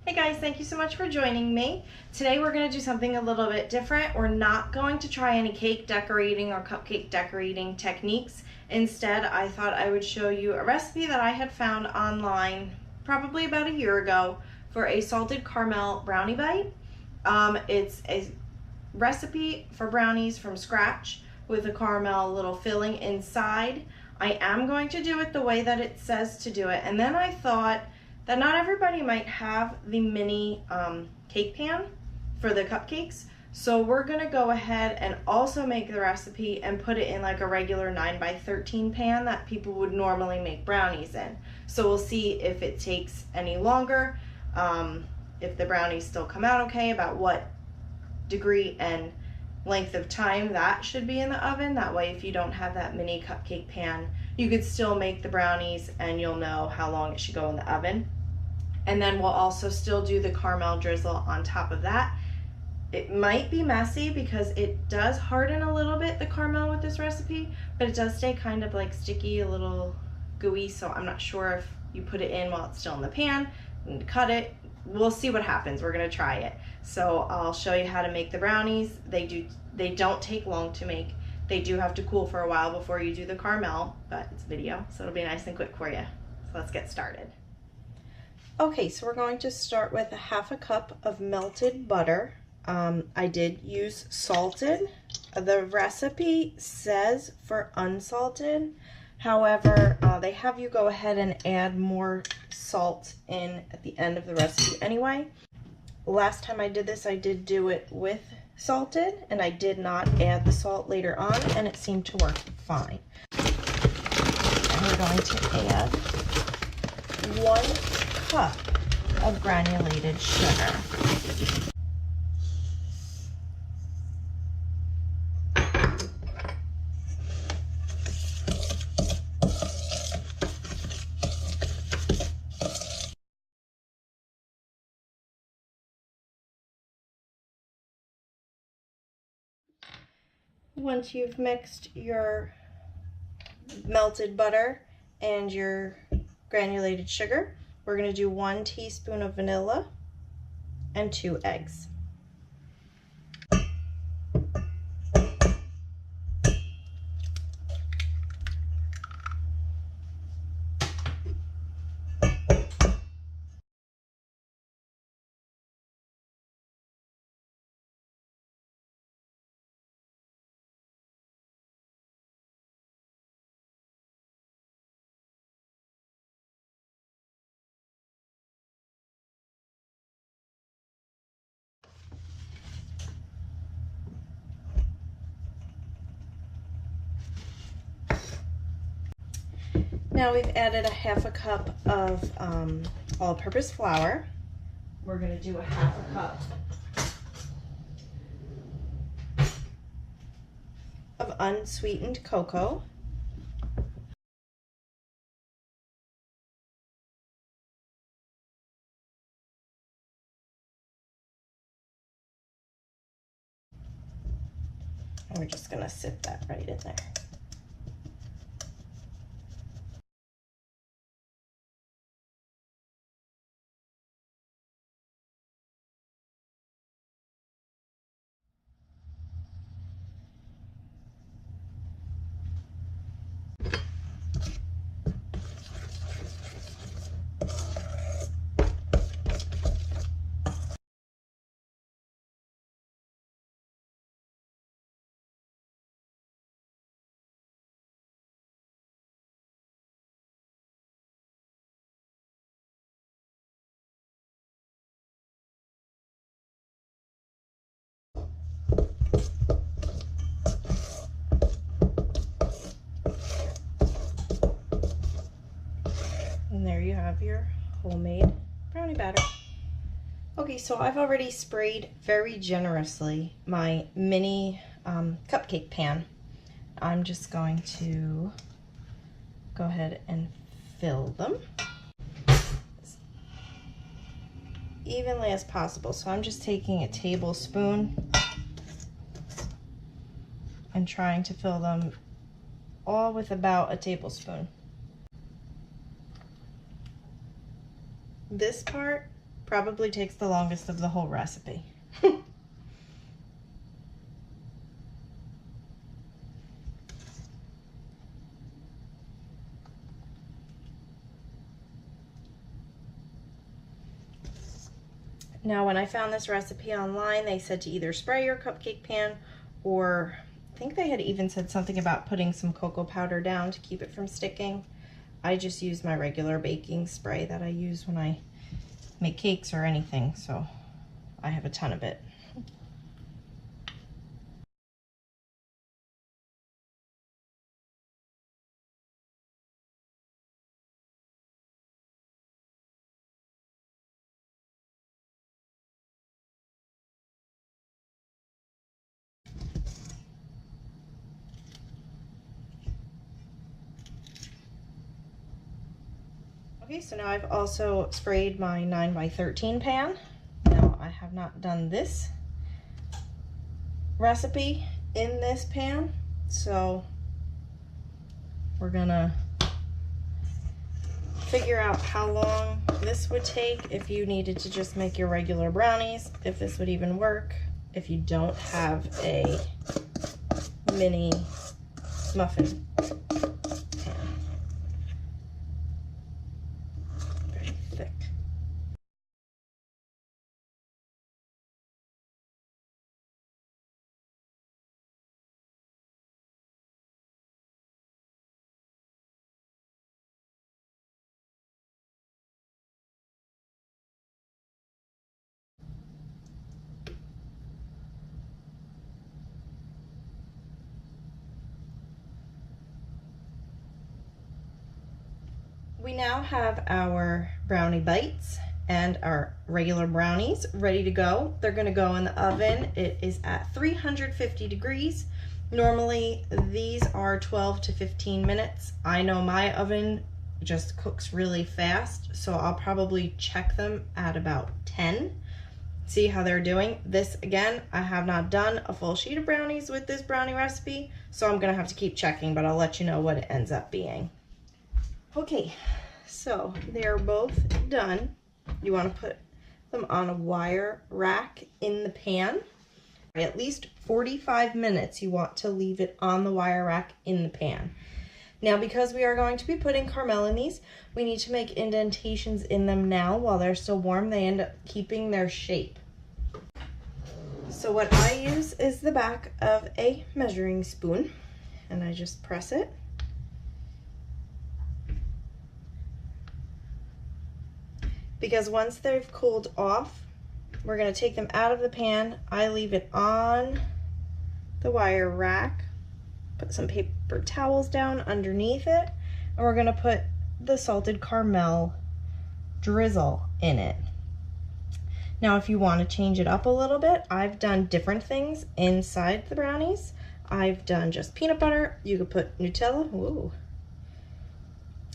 Hey guys, thank you so much for joining me. Today we're going to do something a little bit different. We're not going to try any cake decorating or cupcake decorating techniques. Instead, I thought I would show you a recipe that I had found online probably about a year ago for a salted caramel brownie bite. It's a recipe for brownies from scratch with a caramel little filling inside. I am going to do it the way that it says to do it, and then I thought that not everybody might have the mini cake pan for the cupcakes. So we're gonna go ahead and also make the recipe and put it in like a regular 9x13 pan that people would normally make brownies in. So we'll see if it takes any longer, if the brownies still come out okay, about what degree and length of time that should be in the oven. That way, if you don't have that mini cupcake pan, you could still make the brownies and you'll know how long it should go in the oven. And then we'll also still do the caramel drizzle on top of that. It might be messy because it does harden a little bit, the caramel with this recipe, but it does stay kind of like sticky, a little gooey, so I'm not sure if you put it in while it's still in the pan and cut it. We'll see what happens. We're gonna try it. So I'll show you how to make the brownies. They don't take long to make. They do have to cool for a while before you do the caramel, but it's video, so it'll be nice and quick for you. So let's get started. Okay, so we're going to start with a half a cup of melted butter. I did use salted. The recipe says for unsalted. However, they have you go ahead and add more salt in at the end of the recipe anyway. Last time I did this, I did do it with salted, and I did not add the salt later on, and it seemed to work fine. And we're going to add 1 cup of granulated sugar. Once you've mixed your melted butter and your granulated sugar, we're going to do 1 teaspoon of vanilla and 2 eggs. Now we've added a half a cup of all-purpose flour. We're going to do a half a cup of unsweetened cocoa. And we're just going to sip that right in there. And there you have your homemade brownie batter. Okay, so I've already sprayed very generously my mini cupcake pan. I'm just going to go ahead and fill them as evenly as possible. So I'm just taking a tablespoon and trying to fill them all with about a tablespoon. This part Probably takes the longest of the whole recipe. Now, when I found this recipe online, they said to either spray your cupcake pan, or I think they had even said something about putting some cocoa powder down to keep it from sticking. I just use my regular baking spray that I use when I make cakes or anything, so I have a ton of it. Okay, so now I've also sprayed my 9x13 pan. Now, I have not done this recipe in this pan, so we're gonna figure out how long this would take if you needed to just make your regular brownies, if this would even work, if you don't have a mini muffin pan. Very thick. We now have our brownie bites and our regular brownies ready to go. They're gonna go in the oven. It is at 350 degrees. Normally these are 12 to 15 minutes. I know my oven just cooks really fast, so I'll probably check them at about 10. See how they're doing. This, again, I have not done a full sheet of brownies with this brownie recipe, so I'm gonna have to keep checking, but I'll let you know what it ends up being. Okay, so they're both done. You want to put them on a wire rack in the pan. At least 45 minutes you want to leave it on the wire rack in the pan. Now, because we are going to be putting caramel in these, we need to make indentations in them now while they're still warm. They end up keeping their shape. So what I use is the back of a measuring spoon, and I just press it. Because once they've cooled off, we're going to take them out of the pan. I leave it on the wire rack, put some paper towels down underneath it, and we're going to put the salted caramel drizzle in it. Now, if you want to change it up a little bit, I've done different things inside the brownies. I've done just peanut butter. You could put Nutella. Ooh.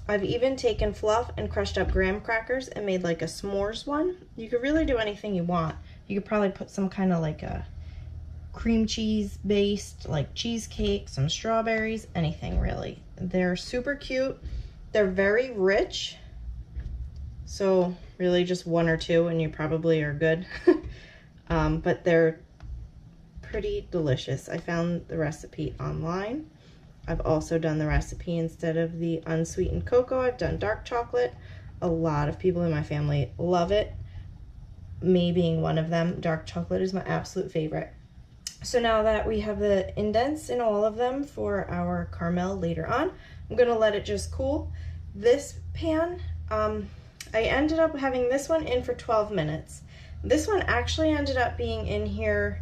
I've even taken fluff and crushed up graham crackers and made like a s'mores one. You could really do anything you want. You could probably put some kind of like a cream cheese based like cheesecake, some strawberries, anything really. They're super cute. They're very rich. So really just one or two and you probably are good. But they're pretty delicious. I found the recipe online. I've also done the recipe instead of the unsweetened cocoa. I've done dark chocolate. A lot of people in my family love it. Me being one of them, dark chocolate is my absolute favorite. So now that we have the indents in all of them for our caramel later on, I'm gonna let it just cool. This pan, I ended up having this one in for 12 minutes. This one actually ended up being in here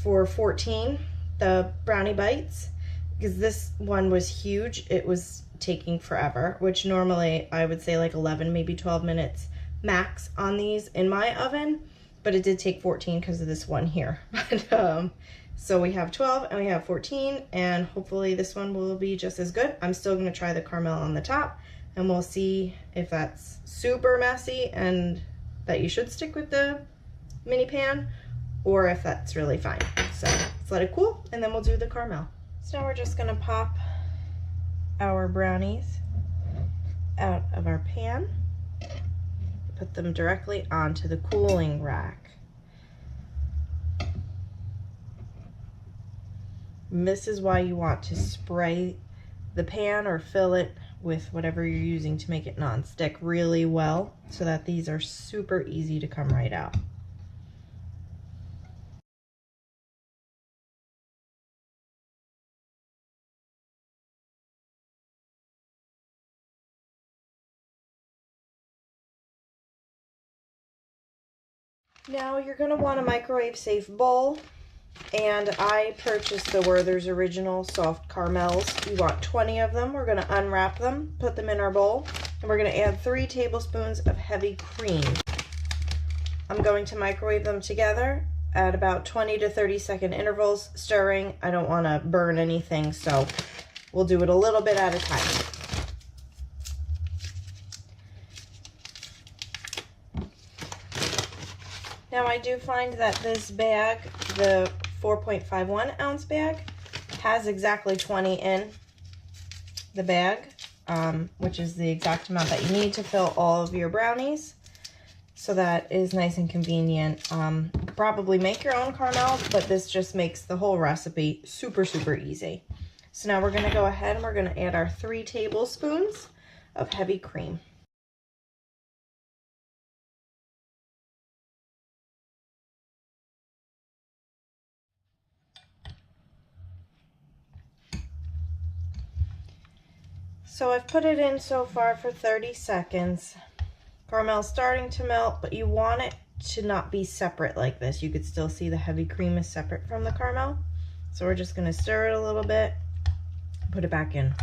for 14, the brownie bites, because this one was huge. It was taking forever, which normally I would say like 11, maybe 12 minutes max on these in my oven, but it did take 14 because of this one here. But, so we have 12 and we have 14, and hopefully this one will be just as good. I'm still gonna try the caramel on the top, and we'll see if that's super messy and that you should stick with the mini pan, or if that's really fine. So let's let it cool, and then we'll do the caramel. So now we're just gonna pop our brownies out of our pan. put them directly onto the cooling rack. And this is why you want to spray the pan or fill it with whatever you're using to make it non-stick really well, so that these are super easy to come right out. Now you're going to want a microwave safe bowl, and I purchased the Werther's Original Soft Caramels. You want 20 of them. We're going to unwrap them, put them in our bowl, and we're going to add 3 tablespoons of heavy cream. I'm going to microwave them together at about 20 to 30-second intervals, stirring. I don't want to burn anything, so we'll do it a little bit at a time. Now I do find that this bag, the 4.51 ounce bag, has exactly 20 in the bag, which is the exact amount that you need to fill all of your brownies. So that is nice and convenient. Probably make your own caramel, but this just makes the whole recipe super, super easy. So now we're gonna go ahead and we're gonna add our 3 tablespoons of heavy cream. So I've put it in so far for 30 seconds. Caramel's starting to melt, but you want it to not be separate like this. You could still see the heavy cream is separate from the caramel. So we're just gonna stir it a little bit, put it back in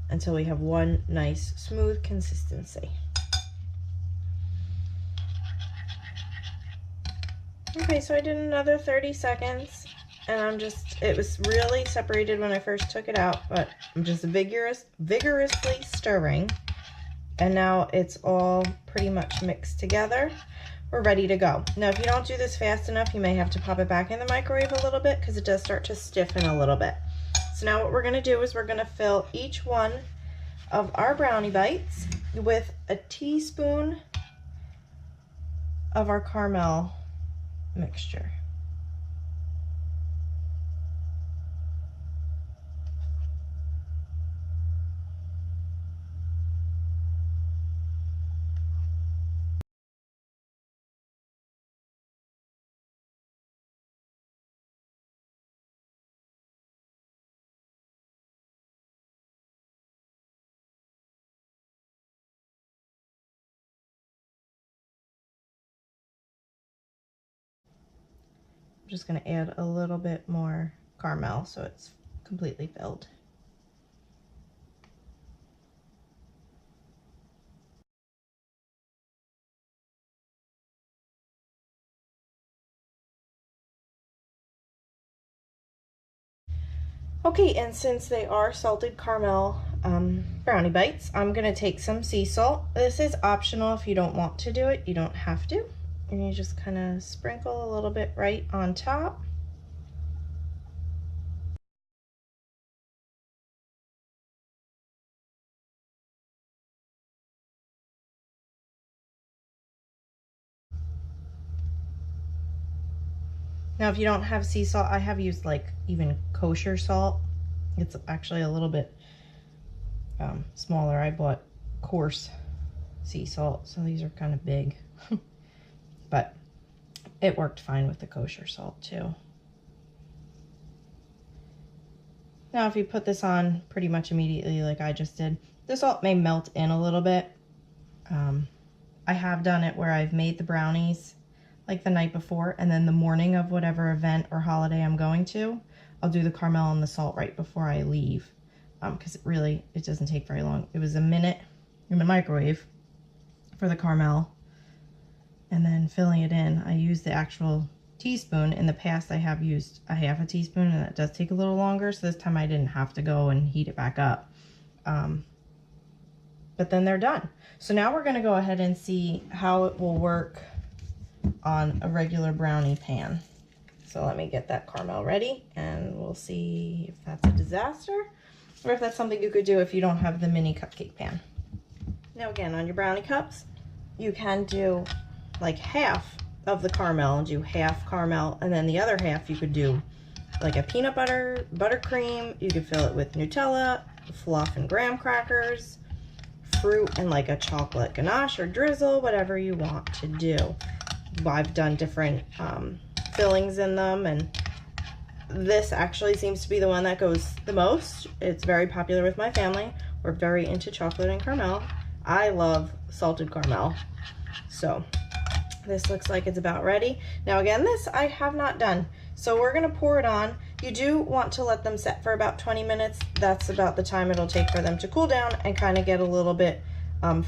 until we have one nice smooth consistency. Okay, so I did another 30 seconds. And it was really separated when I first took it out, but I'm just vigorously stirring. And now it's all pretty much mixed together. We're ready to go. Now, if you don't do this fast enough, you may have to pop it back in the microwave a little bit because it does start to stiffen a little bit. So now what we're gonna do is we're gonna fill each one of our brownie bites with a teaspoon of our caramel mixture. I'm just going to add a little bit more caramel so it's completely filled. Okay, and since they are salted caramel brownie bites, I'm going to take some sea salt. This is optional. If you don't want to do it, you don't have to. And you just kind of sprinkle a little bit right on top. Now, if you don't have sea salt, I have used like even kosher salt. It's actually a little bit smaller. I bought coarse sea salt, so these are kind of big. But it worked fine with the kosher salt too. Now, if you put this on pretty much immediately like I just did, the salt may melt in a little bit. I have done it where I've made the brownies like the night before, and then the morning of whatever event or holiday I'm going to, I'll do the caramel and the salt right before I leave, because it doesn't take very long. It was a minute in the microwave for the caramel, and then filling it in. I used the actual teaspoon. In the past I have used a half a teaspoon, and that does take a little longer, so this time I didn't have to go and heat it back up. But then they're done. So now we're going to go ahead and see how it will work on a regular brownie pan. So let me get that caramel ready, and we'll see if that's a disaster or if that's something you could do if you don't have the mini cupcake pan. Now again, on your brownie cups, you can do like half of the caramel and do half caramel, and then the other half you could do like a peanut butter, buttercream. You could fill it with Nutella, fluff and graham crackers, fruit, and like a chocolate ganache or drizzle, whatever you want to do. I've done different fillings in them, and this actually seems to be the one that goes the most. It's very popular with my family. We're very into chocolate and caramel. I love salted caramel. So this looks like it's about ready. Now again, this I have not done. So we're gonna pour it on. You do want to let them set for about 20 minutes. That's about the time it'll take for them to cool down and kind of get a little bit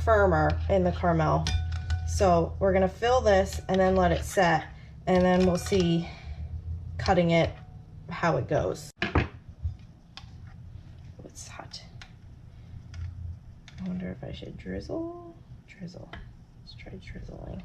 firmer in the caramel. So we're gonna fill this and then let it set, and then we'll see cutting it how it goes. It's hot. I wonder if I should drizzle. Let's try drizzling.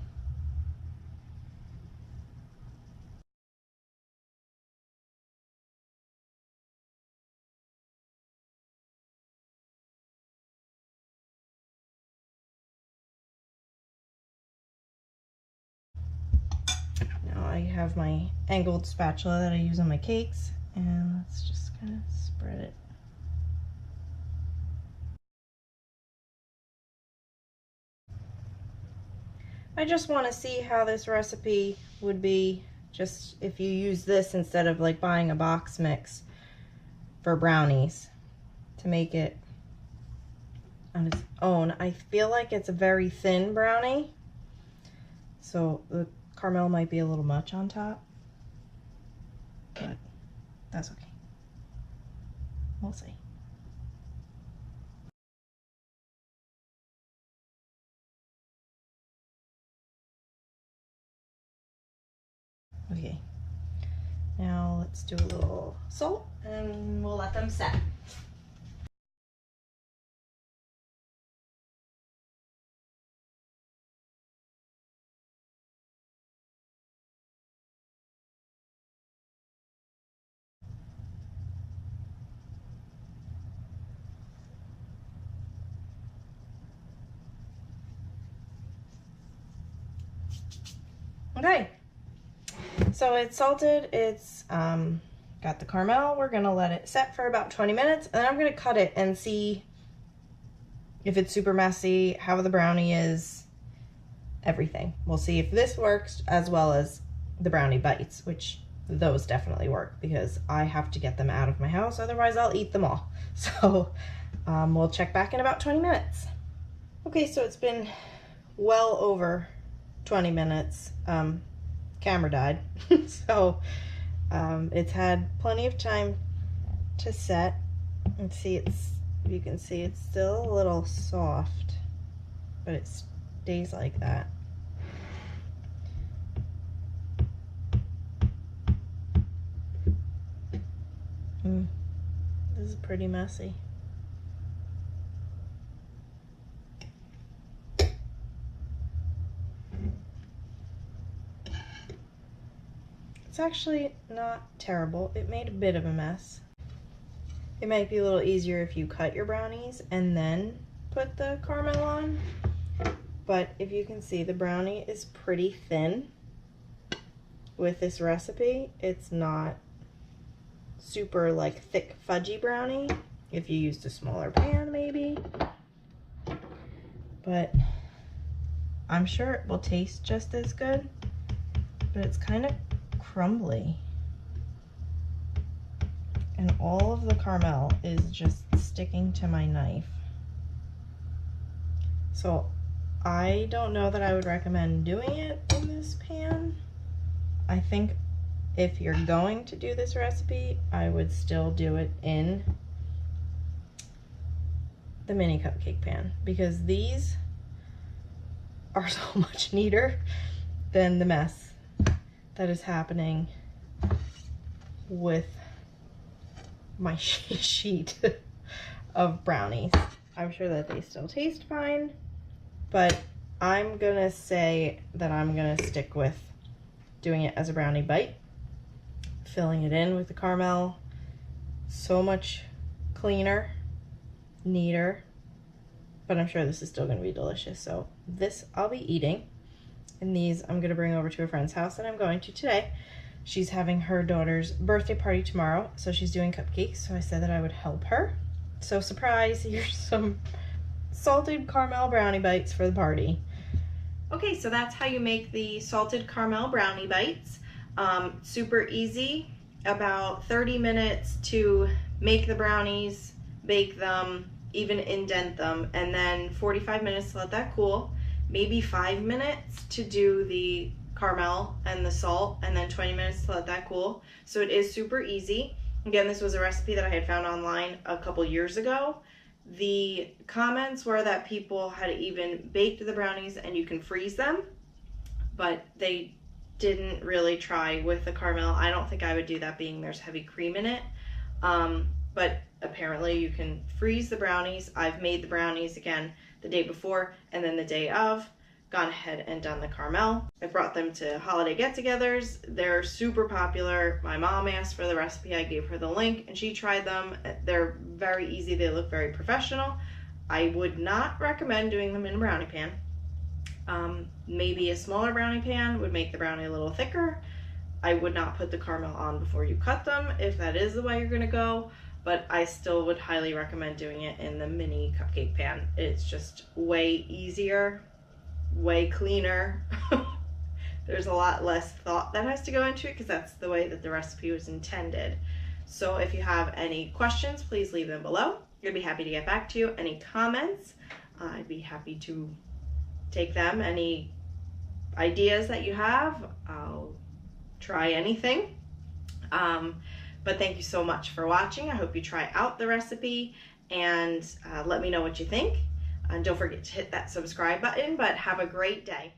Now I have my angled spatula that I use on my cakes, and let's just kind of spread it. I just want to see how this recipe would be just if you use this instead of like buying a box mix for brownies to make it on its own. I feel like it's a very thin brownie, so the caramel might be a little much on top, but that's okay. We'll see. Okay, now let's do a little salt and we'll let them set. Okay, so it's salted, it's got the caramel. We're gonna let it set for about 20 minutes, and then I'm gonna cut it and see if it's super messy, how the brownie is, everything. We'll see if this works as well as the brownie bites, which those definitely work because I have to get them out of my house, otherwise I'll eat them all. So we'll check back in about 20 minutes. Okay, so it's been well over 20 minutes. Camera died. So it's had plenty of time to set. And see, you can see it's still a little soft, but it stays like that. This is pretty messy. It's actually not terrible. It made a bit of a mess. It might be a little easier if you cut your brownies and then put the caramel on. But if you can see, the brownie is pretty thin with this recipe. It's not super like thick fudgy brownie. If you used a smaller pan maybe. But I'm sure it will taste just as good. But it's kind of crumbly, and all of the caramel is just sticking to my knife. So I don't know that I would recommend doing it in this pan. I think if you're going to do this recipe, I would still do it in the mini cupcake pan, because these are so much neater than the mess that is happening with my sheet of brownies. I'm sure that they still taste fine, but I'm gonna say that I'm gonna stick with doing it as a brownie bite, filling it in with the caramel. So much cleaner, neater, but I'm sure this is still going to be delicious. So this I'll be eating, and these I'm going to bring over to a friend's house, and I'm going to today. She's having her daughter's birthday party tomorrow, so she's doing cupcakes, so I said that I would help her. So surprise, here's some salted caramel brownie bites for the party. Okay, so that's how you make the salted caramel brownie bites. Super easy, about 30 minutes to make the brownies, bake them, even indent them, and then 45 minutes to let that cool. Maybe 5 minutes to do the caramel and the salt, and then 20 minutes to let that cool. So it is super easy. Again, this was a recipe that I had found online a couple years ago. The comments were that people had even baked the brownies and you can freeze them, but they didn't really try with the caramel. I don't think I would do that, being there's heavy cream in it. But apparently you can freeze the brownies. I've made the brownies again the day before and then the day of, gone ahead and done the caramel. I brought them to holiday get-togethers. They're super popular. My mom asked for the recipe. I gave her the link and she tried them. They're very easy. They look very professional. I would not recommend doing them in a brownie pan. Maybe a smaller brownie pan would make the brownie a little thicker. I would not put the caramel on before you cut them if that is the way you're gonna go, but I still would highly recommend doing it in the mini cupcake pan. It's just way easier, way cleaner. There's a lot less thought that has to go into it because that's the way that the recipe was intended. So if you have any questions, please leave them below. I'd be happy to get back to you. Any comments, I'd be happy to take them. Any ideas that you have, I'll try anything. But thank you so much for watching. I hope you try out the recipe and let me know what you think. And don't forget to hit that subscribe button, but have a great day.